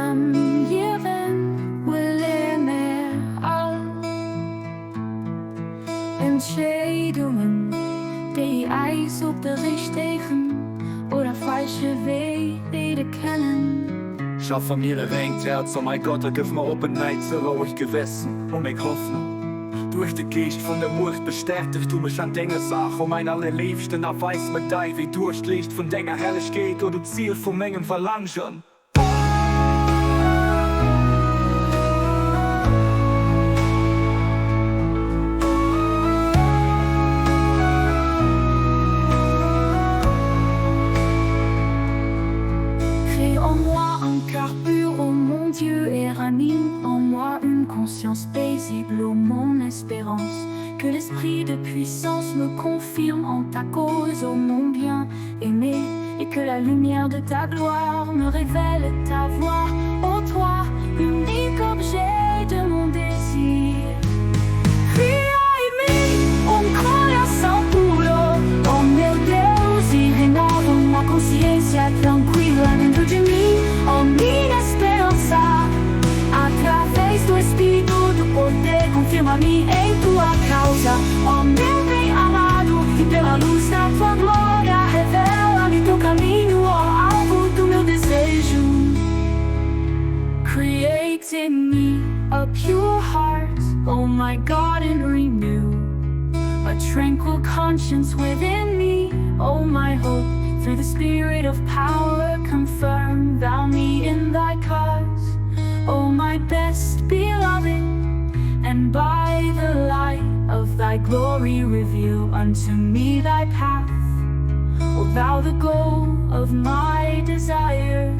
eisem, Liewen, huele mehr all. Entscheedungen, die eis op de richtegen, oder falsche leede kënnen. Schaf van mir rengt, Häerz, oh mein Gott, gëff mir op neits, rouegt Gewëssen, mech Hoffnung. Duerch de Geescht von der Muecht bestäteg du mich an Denger Sache, mein allerliebsten erweist mir Däi Wee durch Licht von Denger Herrlichkeit oder Ziel von mengen verlangen. Crée en moi un cœur pur, oh mon Dieu, et ranime en moi une conscience paisible, ô mon espérance. Que l'esprit de puissance me confirme en ta cause, ô mon bien-aimé, et que la lumière de ta gloire me révèle ta voix, ô toi, unique objet de mon désir. Bien-Aimé, un corazón puro, oh meu Deus, y renova una conciencia tranquila dentro de mí, oh mi esperanza. Através do Espírito do poder, confirma-me em tua causa, ó meu bem amado, e pela luz da tua glória, revela-me teu caminho, ó alvo do meu desejo. Create in me a pure heart, oh my God, and renew a tranquil conscience within me, oh my hope. Through the Spirit of power, confirm thou me in thy cause, O my best beloved, and by the light of thy glory reveal unto me thy path, O thou the goal of my desire.